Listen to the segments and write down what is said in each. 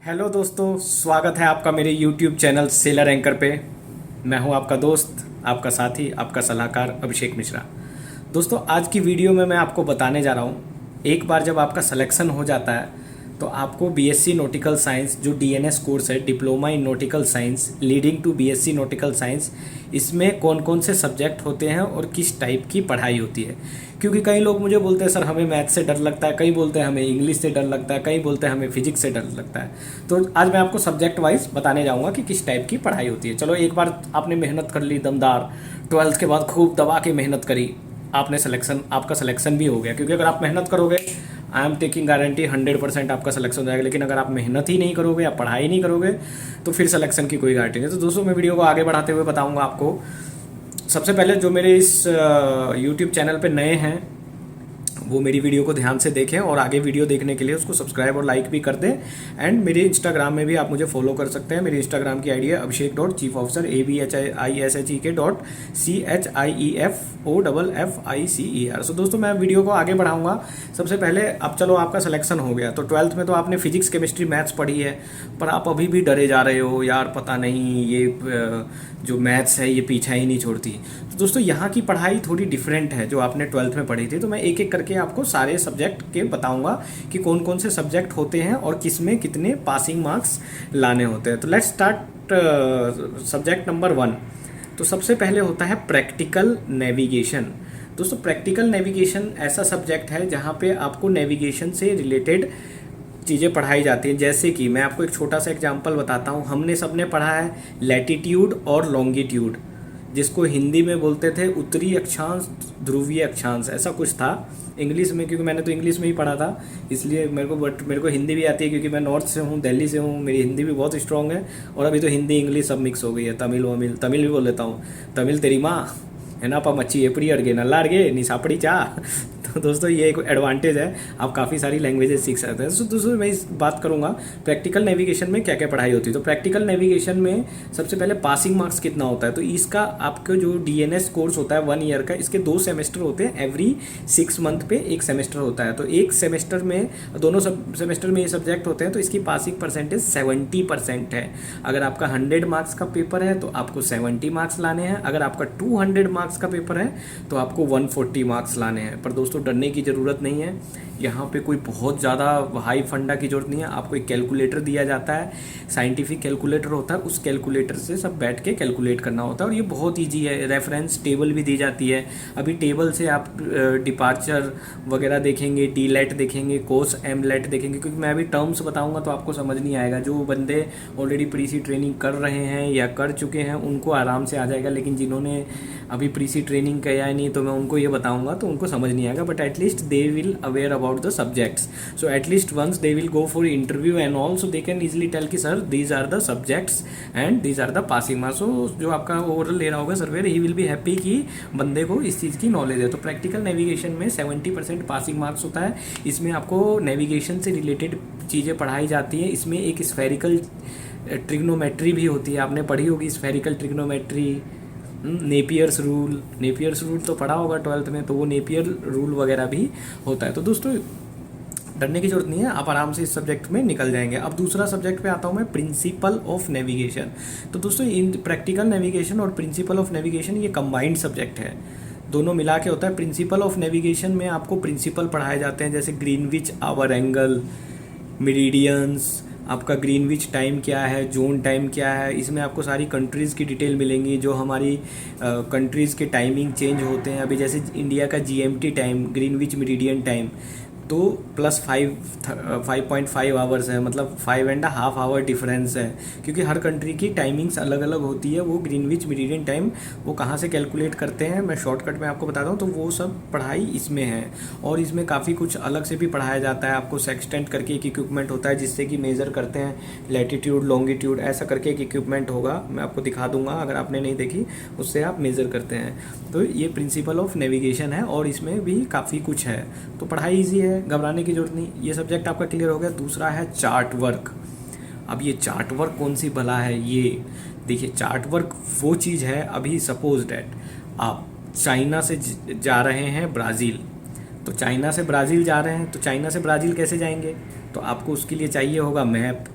Hello दोस्तों, स्वागत है आपका मेरे YouTube चैनल सेलर एंकर पे। मैं हूं आपका दोस्त, आपका साथी, आपका सलाहकार अभिषेक मिश्रा। दोस्तों, आज की वीडियो में मैं आपको बताने जा रहा हूं, एक बार जब आपका सिलेक्शन हो जाता है तो आपको बीएससी नॉटिकल साइंस जो डीएनएस कोर्स है, diploma in nautical science leading to BSc nautical science, इसमें कौन कौन से सब्जेक्ट होते हैं और किस टाइप की पढ़ाई होती है। क्योंकि कई लोग मुझे बोलते हैं सर हमें मैथ से डर लगता है, कई बोलते हैं हमें इंग्लिश से डर लगता है, कई बोलते हैं हमें फिजिक्स से डर लगता है। तो आज मैं आपको सब्जेक्ट वाइज बताने जाऊंगा कि किस टाइप की पढ़ाई होती है। चलो, एक बार आपने मेहनत कर ली दमदार, 12th के बाद खूब दबा के मेहनत करी, आपका सिलेक्शन भी हो गया। क्योंकि अगर आप मेहनत करोगे, आई एम टेकिंग गारंटी 100% आपका सिलेक्शन हो जाएगा। लेकिन अगर आप मेहनत ही नहीं करोगे या पढ़ाई नहीं करोगे तो फिर सिलेक्शन की कोई गारंटी नहीं। तो दोस्तों, मैं वीडियो को आगे बढ़ाते हुए बताऊंगा आपको। सबसे पहले जो मेरे इस यूट्यूब चैनल पे नए हैं वो मेरी वीडियो को ध्यान से देखें और आगे वीडियो देखने के लिए उसको सब्सक्राइब और लाइक भी कर दें। एंड मेरे इंस्टाग्राम में भी आप मुझे फॉलो कर सकते हैं। मेरी इंस्टाग्राम की आईडी है abhishek.chiefofficer ABHISHEK.CHIEFOFFICER। सो दोस्तों, मैं वीडियो को आगे बढ़ाऊंगा। सबसे पहले, अब चलो आपका सिलेक्शन हो गया तो 12th में तो आपने फिजिक्स केमिस्ट्री मैथ्स पढ़ी है, पर आप अभी भी डरे जा रहे हो, यार पता नहीं ये जो मैथ्स है ये पीछा ही नहीं छोड़ती। तो दोस्तों, यहाँ की पढ़ाई थोड़ी डिफरेंट है जो आपने 12th में पढ़ी थी। तो मैं एक एक करके आपको सारे सब्जेक्ट के बताऊंगा कि कौन कौन से सब्जेक्ट होते हैं और किस में कितने पासिंग मार्क्स लाने होते हैं। तो लेट्स स्टार्ट सब्जेक्ट नंबर 1। तो सबसे पहले होता है प्रैक्टिकल नेविगेशन। दोस्तों, प्रैक्टिकल नेविगेशन ऐसा सब्जेक्ट है जहाँ पे आपको नेविगेशन से रिलेटेड चीज़ें पढ़ाई जाती हैं। जैसे कि मैं आपको एक छोटा सा एग्जांपल बताता हूँ। हमने सबने पढ़ा है लैटिट्यूड और लॉन्गिट्यूड, जिसको हिंदी में बोलते थे उत्तरी अक्षांश, ध्रुवीय अक्षांश, ऐसा कुछ था इंग्लिश में। क्योंकि मैंने तो इंग्लिश में ही पढ़ा था इसलिए मेरे को हिंदी भी आती है। क्योंकि मैं नॉर्थ से हूँ, दिल्ली से हूँ, मेरी हिंदी भी बहुत स्ट्रॉन्ग है। और अभी तो हिंदी इंग्लिश सब मिक्स हो गई है, तमिल भी बोल लेता हूँ। तमिल तेरी माँ है ना, पा मच्छी एपड़ी अड़गे नल्ला अड़गे निसापड़ी चा। तो दोस्तों, ये एक एडवांटेज है, आप काफ़ी सारी लैंग्वेजेस सीख सकते हैं। तो दोस्तों, मैं इस बात करूंगा प्रैक्टिकल नेविगेशन में क्या क्या पढ़ाई होती है। तो प्रैक्टिकल नेविगेशन में सबसे पहले पासिंग मार्क्स कितना होता है। तो इसका आपका जो डीएनएस कोर्स होता है 1 ईयर का, इसके 2 सेमेस्टर होते हैं। एवरी 6 मंथ पे एक सेमेस्टर होता है। तो एक सेमेस्टर में, दोनों सेमेस्टर में ये सब्जेक्ट होते हैं। तो इसकी पासिंग परसेंटेज 70% है। अगर आपका 100 मार्क्स का पेपर है तो आपको 70 मार्क्स लाने हैं। अगर आपका 200 मार्क्स का पेपर है तो आपको 140 मार्क्स लाने हैं। पर दोस्तों, डरने की ज़रूरत नहीं है। यहाँ पे कोई बहुत ज़्यादा हाई फंडा की ज़रूरत नहीं है। आपको एक कैलकुलेटर दिया जाता है, साइंटिफिक कैलकुलेटर होता है। उस कैलकुलेटर से सब बैठ के कैलकुलेट करना होता है और ये बहुत ईजी है। रेफरेंस टेबल भी दी जाती है। अभी टेबल से आप डिपार्चर वगैरह देखेंगे, डीलेट देखेंगे, कोस एमलेट देखेंगे। क्योंकि मैं अभी टर्म्स बताऊँगा तो आपको समझ नहीं आएगा। जो बंदे ऑलरेडी प्री सी ट्रेनिंग कर रहे हैं या कर चुके हैं उनको आराम से आ जाएगा। लेकिन जिन्होंने अभी प्री सी ट्रेनिंग किया है नहीं, तो मैं उनको ये बताऊँगा तो उनको समझ नहीं आएगा। But at least they will aware about the subjects, so at least once they will go for interview and also they can easily tell कि sir these are the subjects and these are the passing marks। so जो आपका overall ले रहा होगा surveyor, he will be happy कि बंदे को इस चीज़ की नॉलेज है। तो प्रैक्टिकल नेविगेशन में 70% पासिंग मार्क्स होता है। इसमें आपको नेविगेशन से रिलेटेड चीज़ें पढ़ाई जाती हैं। इसमें एक स्फेरिकल ट्रिग्नोमेट्री भी होती है, आपने पढ़ी होगी स्फेरिकल ट्रिग्नोमेट्री। नेपियर्स रूल तो पढ़ा होगा 12th में। तो वो नेपियर रूल वगैरह भी होता है। तो दोस्तों, डरने की जरूरत नहीं है, आप आराम से इस सब्जेक्ट में निकल जाएंगे। अब दूसरा सब्जेक्ट पे आता हूँ मैं, प्रिंसिपल ऑफ नेविगेशन। तो दोस्तों, इन प्रैक्टिकल नेविगेशन और प्रिंसिपल ऑफ नेविगेशन ये कंबाइंड सब्जेक्ट है, दोनों मिला के होता है। प्रिंसिपल ऑफ नेविगेशन में आपको प्रिंसिपल पढ़ाए जाते हैं, जैसे ग्रीनविच आवर एंगल, मेरिडियंस, आपका ग्रीनविच टाइम क्या है, जोन टाइम क्या है। इसमें आपको सारी कंट्रीज़ की डिटेल मिलेंगी, जो हमारी कंट्रीज़ के टाइमिंग चेंज होते हैं। अभी जैसे इंडिया का GMT time, Greenwich meridian time, तो +5.5 आवर्स है, मतलब 5.5 आवर डिफरेंस है। क्योंकि हर कंट्री की टाइमिंग्स अलग अलग होती है। वो ग्रीनविच मेरिडियन टाइम वो कहाँ से कैलकुलेट करते हैं, मैं शॉर्टकट में आपको बताता हूँ। तो वो सब पढ़ाई इसमें है। और इसमें काफ़ी कुछ अलग से भी पढ़ाया जाता है। आपको सेक्सटेंट करके एक इक्विपमेंट होता है जिससे कि मेज़र करते हैं लैटिट्यूड लॉन्गिट्यूड, ऐसा करके एक इक्विपमेंट होगा, मैं आपको दिखा दूंगा अगर आपने नहीं देखी। उससे आप मेज़र करते हैं। तो ये प्रिंसिपल ऑफ नेविगेशन है और इसमें भी काफ़ी कुछ है। तो पढ़ाई ईजी है, घबराने की जरूरत नहीं। ये सब्जेक्ट आपका क्लियर हो गया। दूसरा है चार्ट वर्क। अब ये चार्ट वर्क कौन सी भला है, ये देखिए। चार्ट वर्क वो चीज़ है, अभी सपोज डैट आप चाइना से जा रहे हैं ब्राज़ील, तो चाइना से ब्राज़ील जा रहे हैं, तो चाइना से ब्राज़ील कैसे जाएंगे, तो आपको उसके लिए चाहिए होगा मैप,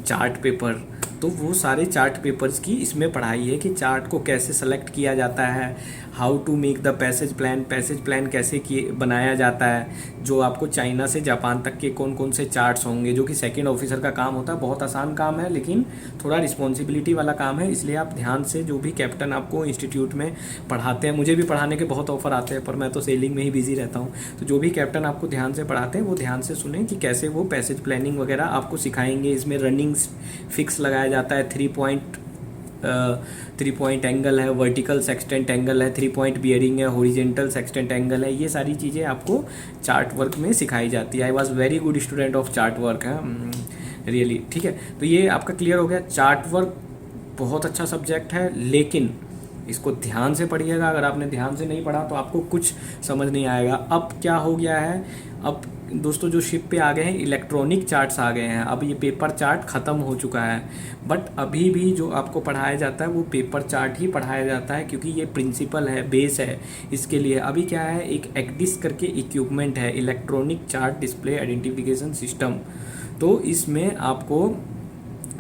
चार्ट पेपर, तो वो सारे चार्ट पेपर्स की इसमें पढ़ाई है कि चार्ट को कैसे सेलेक्ट किया जाता है, how to make the passage plan कैसे किए बनाया जाता है, जो आपको चाइना से जापान तक के कौन कौन से चार्ट्स होंगे, जो कि सेकंड ऑफिसर का काम होता है। बहुत आसान काम है लेकिन थोड़ा रिस्पॉन्सिबिलिटी वाला काम है, इसलिए आप ध्यान से जो भी कैप्टन आपको इंस्टीट्यूट में पढ़ाते हैं, मुझे भी पढ़ाने के बहुत ऑफर आते हैं पर मैं तो सेलिंग में ही बिजी रहता हूँ, तो जो भी कैप्टन आपको ध्यान से पढ़ाते हैं वो ध्यान से सुने कि कैसे वो पैसेज प्लानिंग वगैरह आपको सिखाएंगे। इसमें रनिंग फिक्स लगाया जाता है, 3 पॉइंट एंगल है, वर्टिकल सेक्सटेंट एंगल है, 3 पॉइंट बियरिंग है, हॉरिजेंटल सेक्सटेंट एंगल है, ये सारी चीज़ें आपको चार्ट वर्क में सिखाई जाती है। I was very good student of chart work है रियली। ठीक है, तो ये आपका क्लियर हो गया। चार्ट वर्क बहुत अच्छा सब्जेक्ट है लेकिन इसको ध्यान से पढ़िएगा, अगर आपने ध्यान से नहीं पढ़ा तो आपको कुछ समझ नहीं आएगा। अब क्या हो गया है, अब दोस्तों जो शिप पे आ गए हैं इलेक्ट्रॉनिक चार्ट्स आ गए हैं, अब ये पेपर चार्ट ख़त्म हो चुका है, बट अभी भी जो आपको पढ़ाया जाता है वो पेपर चार्ट ही पढ़ाया जाता है क्योंकि ये प्रिंसिपल है, बेस है इसके लिए। अभी क्या है, एक एक्डिस करके इक्विपमेंट है, electronic chart display identification system, तो इसमें आपको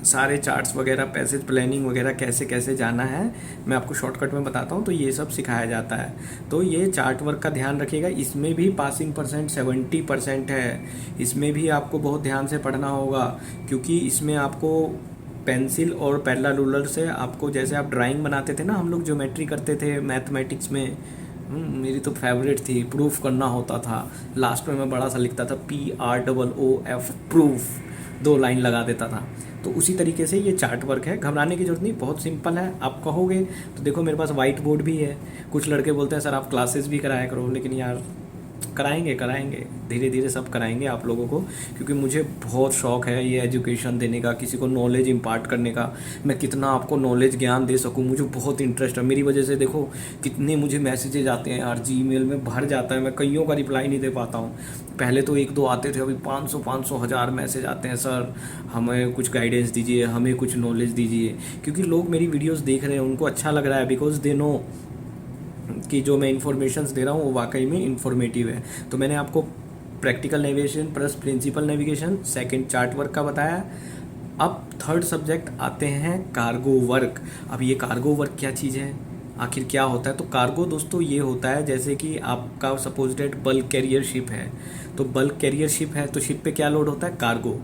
सारे चार्ट्स वगैरह पैसेज प्लानिंग वगैरह कैसे कैसे जाना है मैं आपको शॉर्टकट में बताता हूँ, तो ये सब सिखाया जाता है। तो ये चार्ट वर्क का ध्यान रखिएगा, इसमें भी पासिंग परसेंट 70% है, इसमें भी आपको बहुत ध्यान से पढ़ना होगा क्योंकि इसमें आपको पेंसिल और पैरेलल रूलर से आपको, जैसे आप ड्राइंग बनाते थे ना, हम लोग ज्योमेट्री करते थे मैथमेटिक्स में, मेरी तो फेवरेट थी, प्रूफ करना होता था, लास्ट में मैं बड़ा सा लिखता था PROOF प्रूफ, 2 लाइन लगा देता था। तो उसी तरीके से ये चार्ट वर्क है, घबराने की जरूरत नहीं, बहुत सिंपल है। आप कहोगे तो देखो मेरे पास वाइट बोर्ड भी है, कुछ लड़के बोलते हैं सर आप क्लासेस भी कराया करो, लेकिन यार कराएंगे धीरे धीरे सब कराएंगे आप लोगों को, क्योंकि मुझे बहुत शौक है ये एजुकेशन देने का, किसी को नॉलेज इम्पार्ट करने का, मैं कितना आपको नॉलेज ज्ञान दे सकूं, मुझे बहुत इंटरेस्ट है। मेरी वजह से देखो कितने मुझे मैसेजेज आते हैं यार, जीमेल में भर जाता है, मैं कईयों का रिप्लाई नहीं दे पाता हूँ। पहले तो 1-2 आते थे, अभी 500 1000 मैसेज आते हैं, सर हमें कुछ गाइडेंस दीजिए, हमें कुछ नॉलेज दीजिए, क्योंकि लोग मेरी वीडियोज़ देख रहे हैं, उनको अच्छा लग रहा है, बिकॉज दे नो कि जो मैं इन्फॉर्मेशंस दे रहा हूँ वो वाकई में इन्फॉर्मेटिव है। तो मैंने आपको practical navigation plus principal navigation second chart work का बताया। अब थर्ड सब्जेक्ट आते हैं कार्गो वर्क। अब ये कार्गो वर्क क्या चीज़ है, आखिर क्या होता है? तो कार्गो दोस्तों ये होता है, जैसे कि आपका suppose date bulk carrier ship है, तो बल्क कैरियर शिप है तो शिप पे क्या लोड होता है, कार्गो।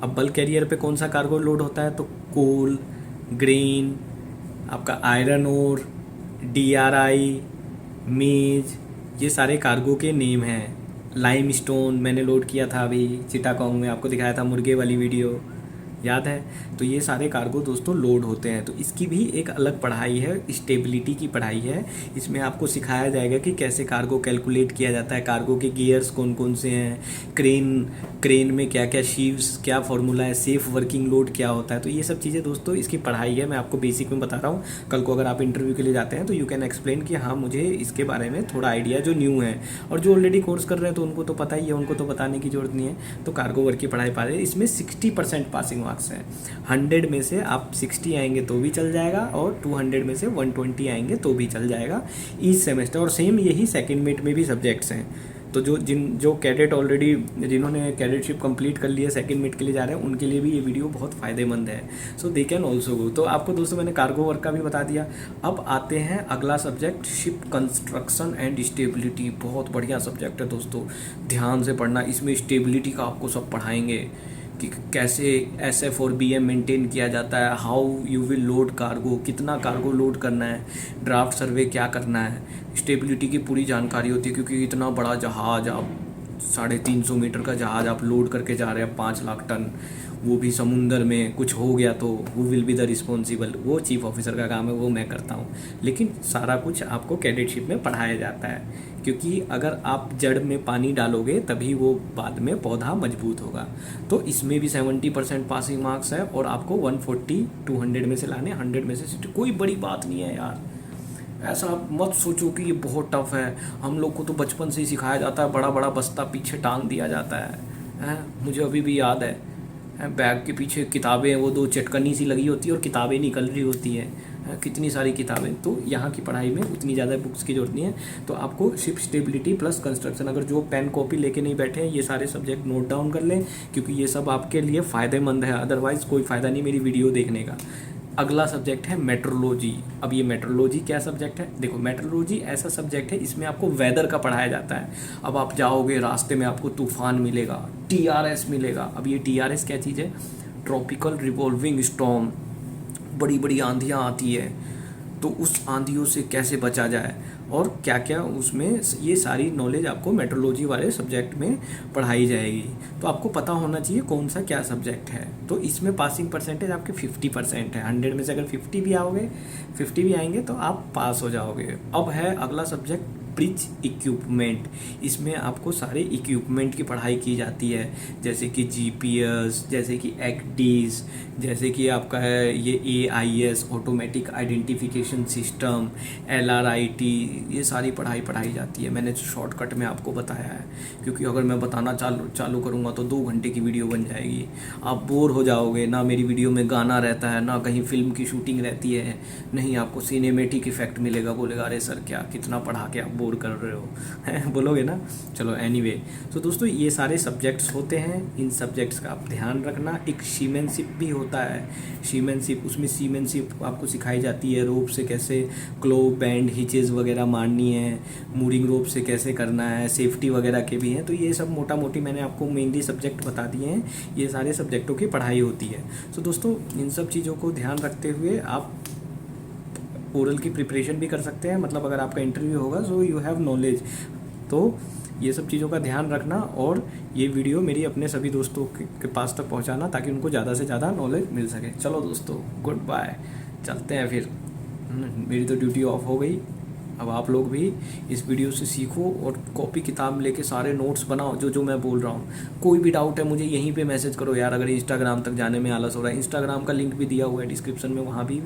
अब बल्क कैरियर पे कौन सा कार्गो लोड होता है, तो कोल, ग्रेन, आपका आयरन ओर, DRI, मेज, ये सारे कार्गो के नेम हैं। लाइम स्टोन मैंने लोड किया था अभी चिटागोंग में, आपको दिखाया था मुर्गे वाली वीडियो, याद है? तो ये सारे कार्गो दोस्तों लोड होते हैं। तो इसकी भी एक अलग पढ़ाई है, स्टेबिलिटी की पढ़ाई है। इसमें आपको सिखाया जाएगा कि कैसे कार्गो कैलकुलेट किया जाता है, कार्गो के गियर्स कौन कौन से हैं, क्रेन में क्या क्या शीव्स, क्या फॉर्मूला है, सेफ वर्किंग लोड क्या होता है। तो ये सब चीज़ें दोस्तों इसकी पढ़ाई है, मैं आपको बेसिक में बता रहा हूँ। कल को अगर आप इंटरव्यू के लिए जाते हैं तो यू कैन एक्सप्लेन कि हाँ मुझे इसके बारे में थोड़ा आइडिया, जो न्यू है, और जो ऑलरेडी कोर्स कर रहे हैं तो उनको तो पता ही है, उनको तो बताने की जरूरत नहीं है। तो कार्गो वर्क की पढ़ाई पा रहे हैं, इसमें 60% पासिंग मार्क्स है। 100 में से आप 60 आएंगे तो भी चल जाएगा, और 200 में से 120 आएंगे तो भी चल जाएगा ईच सेमेस्टर। और सेम यही सेकंड मिड में भी सब्जेक्ट्स हैं। तो जो कैडेट ऑलरेडी, जिन्होंने कैडेटशिप कंप्लीट कर लिया, सेकंड मिड के लिए जा रहे हैं, उनके लिए भी ये वीडियो बहुत फ़ायदेमंद है। सो दे कैन ऑल्सो गो। तो आपको दोस्तों मैंने कार्गो वर्क का भी बता दिया। अब आते हैं अगला subject, ship construction and stability. बहुत बढ़िया सब्जेक्ट है दोस्तों, ध्यान से पढ़ना। इसमें स्टेबिलिटी का आपको सब पढ़ाएंगे कि कैसे SF और BM मेंटेन किया जाता है, how you will load cargo, कितना कार्गो लोड करना है, ड्राफ्ट सर्वे क्या करना है, स्टेबिलिटी की पूरी जानकारी होती है। क्योंकि इतना बड़ा जहाज, आप 350 मीटर का जहाज आप लोड करके जा रहे हैं, 5 लाख टन, वो भी समुंदर में, कुछ हो गया तो who will be the responsible, वो चीफ ऑफिसर का काम है, वो मैं करता हूँ। लेकिन सारा कुछ आपको कैडेटशिप में पढ़ाया जाता है, क्योंकि अगर आप जड़ में पानी डालोगे तभी वो बाद में पौधा मजबूत होगा। तो इसमें भी 70% पासिंग मार्क्स है, और आपको 140 200 में से लाने, 100 में से 60। कोई बड़ी बात नहीं है यार, ऐसा मत सोचो कि ये बहुत टफ है। हम लोग को तो बचपन से ही सिखाया जाता है, बड़ा बड़ा बस्ता पीछे टांग दिया जाता है। मुझे अभी भी याद है, बैग के पीछे किताबें, वो 2 चटकनी सी लगी होती है और किताबें निकल रही होती है। कितनी सारी किताबें, तो यहाँ की पढ़ाई में उतनी ज़्यादा बुक्स की जरूरत नहीं है। तो आपको शिप स्टेबिलिटी प्लस कंस्ट्रक्शन, अगर जो पेन कॉपी लेके नहीं बैठे हैं ये सारे सब्जेक्ट नोट डाउन कर लें, क्योंकि ये सब आपके लिए फ़ायदेमंद है, अदरवाइज़ कोई फ़ायदा नहीं मेरी वीडियो देखने का। अगला सब्जेक्ट है मेट्रोलॉजी। अब ये मेट्रोलॉजी क्या सब्जेक्ट है? देखो, मेट्रोलॉजी ऐसा सब्जेक्ट है, इसमें आपको वेदर का पढ़ाया जाता है। अब आप जाओगे, रास्ते में आपको तूफान मिलेगा, TRS मिलेगा। अब ये TRS क्या चीज़ है? Tropical revolving storm. बड़ी बड़ी आंधियाँ आती है, तो उस आंधियों से कैसे बचा जाए और क्या क्या उसमें, ये सारी नॉलेज आपको मेट्रोलॉजी वाले सब्जेक्ट में पढ़ाई जाएगी। तो आपको पता होना चाहिए कौन सा क्या सब्जेक्ट है। तो इसमें पासिंग परसेंटेज आपके 50% है। 100 में से अगर 50 भी आएंगे तो आप पास हो जाओगे। अब है अगला सब्जेक्ट ब्रिज इक्विपमेंट। इसमें आपको सारे इक्विपमेंट की पढ़ाई की जाती है, जैसे कि GPS, जैसे कि एक्टीज, जैसे कि आपका है ये AIS automatic identification system, LRIT, ये सारी पढ़ाई जाती है। मैंने शॉर्टकट में आपको बताया है, क्योंकि अगर मैं बताना चालू करूँगा तो 2 घंटे की वीडियो बन जाएगी, आप बोर हो जाओगे। ना मेरी वीडियो में गाना रहता है, ना कहीं फिल्म की शूटिंग रहती है, नहीं आपको सिनेमेटिक इफेक्ट मिलेगा। बोलेगा अरे सर क्या कितना पढ़ा के आप बोर कर रहे हो बोलोगे ना। चलो एनीवे, तो दोस्तों ये सारे सब्जेक्ट्स होते हैं, इन सब्जेक्ट्स का आप ध्यान रखना। एक सीमेनशिप भी होता है, सीमेनशिप, उसमें सीमेनशिप आपको सिखाई जाती है, रोप से कैसे क्लो बैंड हिचेज वगैरह मारनी है, मूरिंग रोप से कैसे करना है, सेफ्टी वगैरह के भी हैं। तो ये सब मोटा मोटी मैंने आपको मेनली सब्जेक्ट बता दिए हैं, ये सारे सब्जेक्टों की पढ़ाई होती है। तो दोस्तों इन सब चीज़ों को ध्यान रखते हुए आप ओरल की प्रिपरेशन भी कर सकते हैं, मतलब अगर आपका इंटरव्यू होगा सो यू हैव नॉलेज। तो ये सब चीज़ों का ध्यान रखना और ये वीडियो मेरी अपने सभी दोस्तों के पास तक पहुंचाना, ताकि उनको ज़्यादा से ज़्यादा नॉलेज मिल सके। चलो दोस्तों, गुड बाय, चलते हैं फिर। मेरी तो ड्यूटी ऑफ हो गई। अब आप लोग भी इस वीडियो से सीखो और कॉपी किताब लेके सारे नोट्स बनाओ जो जो मैं बोल रहा हूँ। कोई भी डाउट है मुझे यहीं पे मैसेज करो यार। अगर इंस्टाग्राम तक जाने में आलस हो रहा है, इंस्टाग्राम का लिंक भी दिया हुआ है डिस्क्रिप्शन में, वहाँ भी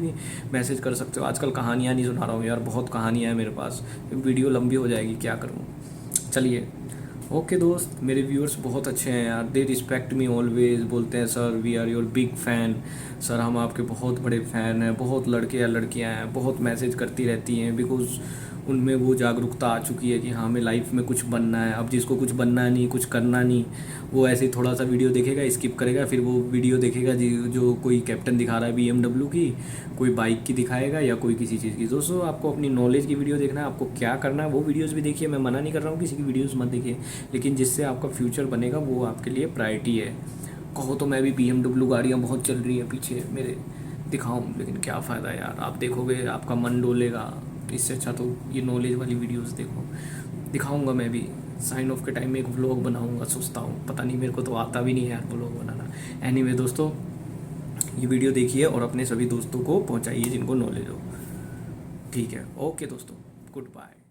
मैसेज कर सकते हो। आजकल कहानियाँ नहीं सुना रहा हूँ यार, बहुत कहानियाँ हैं मेरे पास, वीडियो लंबी हो जाएगी, क्या करूँ। चलिए ओके दोस्त, मेरे व्यूअर्स बहुत अच्छे हैं यार, दे रिस्पेक्ट मी ऑलवेज। बोलते हैं sir we are your big fan, sir हम आपके बहुत बड़े फ़ैन हैं। बहुत लड़के या लड़कियां हैं, बहुत मैसेज करती रहती हैं, बिकॉज़ उनमें वो जागरूकता आ चुकी है कि हाँ हमें लाइफ में कुछ बनना है। अब जिसको कुछ बनना नहीं, कुछ करना नहीं, वो ऐसे ही थोड़ा सा वीडियो देखेगा, स्किप करेगा, फिर वो वीडियो देखेगा जो कोई कैप्टन दिखा रहा है BMW की, कोई बाइक की दिखाएगा या कोई किसी चीज़ की। दोस्तों आपको अपनी नॉलेज की वीडियो देखना है, आपको क्या करना है वो वीडियोज़ भी देखिए। मैं मना नहीं कर रहा हूँ किसी की वीडियोज़ मत देखिए, लेकिन जिससे आपका फ्यूचर बनेगा वो आपके लिए प्रायोरिटी है। कहो तो मैं भी BMW गाड़ियाँ बहुत चल रही हैं पीछे मेरे दिखाऊं, लेकिन क्या फ़ायदा यार, आप देखोगे आपका मन डोलेगा। इससे अच्छा तो ये नॉलेज वाली वीडियोस देखो। दिखाऊंगा मैं भी, साइन ऑफ के टाइम में एक व्लॉग बनाऊंगा, सोचता हूँ, पता नहीं मेरे को तो आता भी नहीं है यार व्लॉग बनाना। एनीवे दोस्तों, ये वीडियो देखिए और अपने सभी दोस्तों को पहुँचाइए जिनको नॉलेज हो। ठीक है, ओके दोस्तों, गुड बाय।